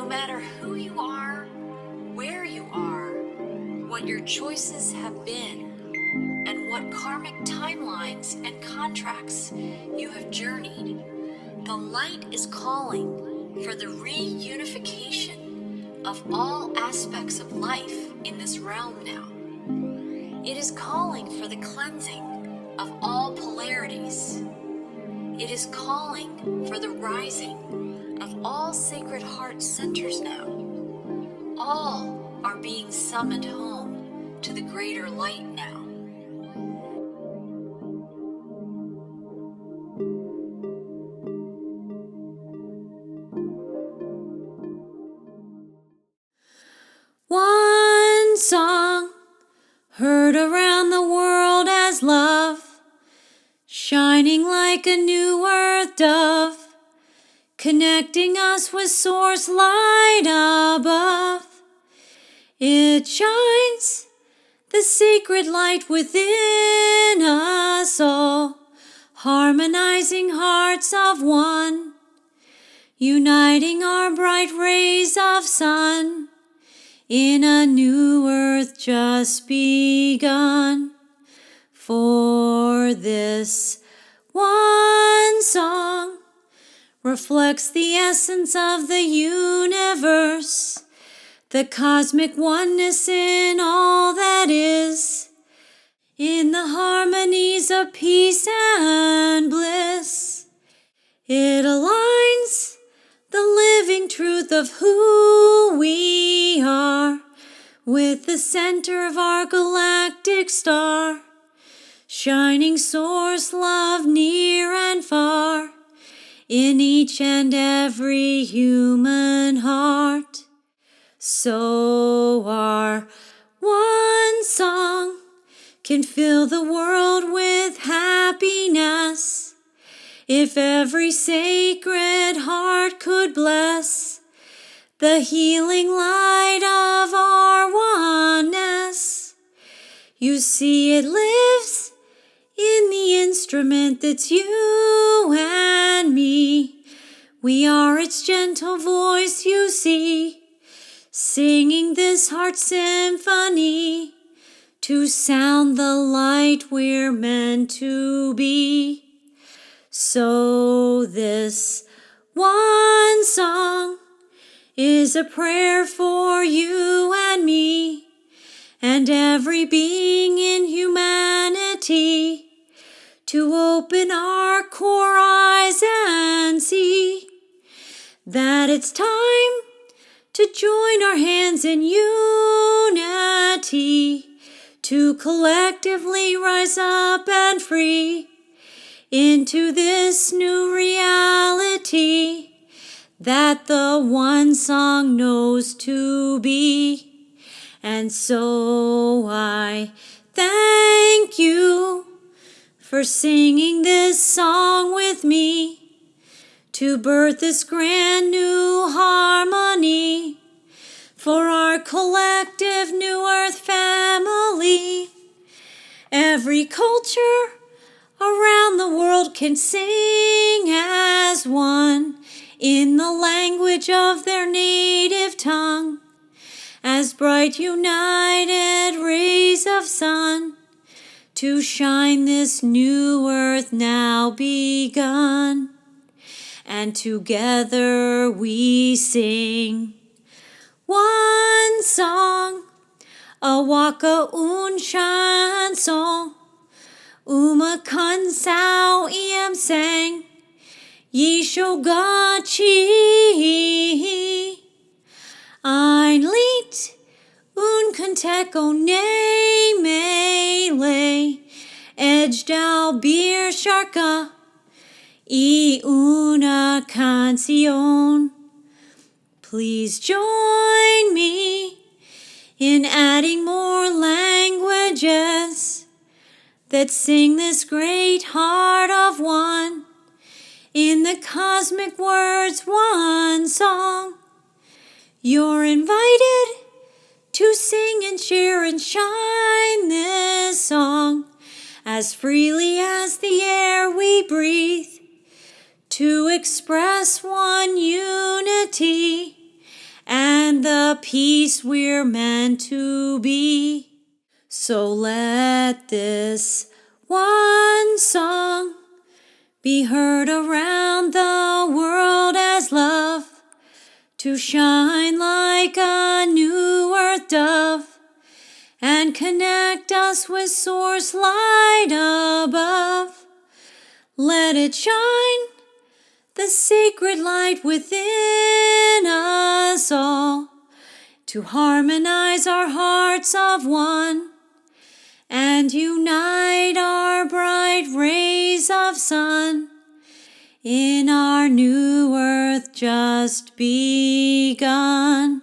matter who you are, where you are, what your choices have been, and what karmic timelines and contracts you have journeyed, the light is calling for the reunification of all aspects of life in this realm now. It is calling for the cleansing of all polarities. It is calling for the rising of all sacred heart centers now. All are being summoned home to the greater light now. One song heard around the world as love, shining like a new earth dove, connecting us with source light above. It shines the sacred light within us all, harmonizing hearts of one, uniting our bright rays of sun in a new earth just begun. For this one song reflects the essence of the universe, the cosmic oneness in all that is, in the harmonies of peace and bliss. It aligns the living truth of who we are with the center of our galactic star, shining source love near and far in each and every human heart. So our one song can fill the world with happiness, if every sacred heart could bless the healing light of our oneness. You see, it lives in the instrument that's you and me. We are its gentle voice, you see, singing this heart symphony to sound the light we're meant to be. So this one song is a prayer for you and me and every being in humanity, to open our core eyes and see that it's time to join our hands in unity, to collectively rise up and free into this new reality that the one song knows to be. And so I thank you for singing this song with me, to birth this grand new harmony for our collective new earth family. Every culture around the world can sing as one in the language of their native tongue, as bright united rays of sun to shine this new earth now begun. And together we sing one song, a waka un chanson, uma canção iem sang, Yishogachi. Ein Lied un canteco ne mele, edged al bir sharka, y una canción. Please join me in adding more languages that sing this great heart of one, in the cosmic words one song. You're invited to sing and share and shine this song as freely as the air we breathe, to express one unity and the peace we're meant to be. So let this one song be heard around the world as love to shine like a new earth dove and connect us with source light above. Let it shine, the sacred light within us all, to harmonize our hearts of one and unite our bright rays of sun in our new earth just begun.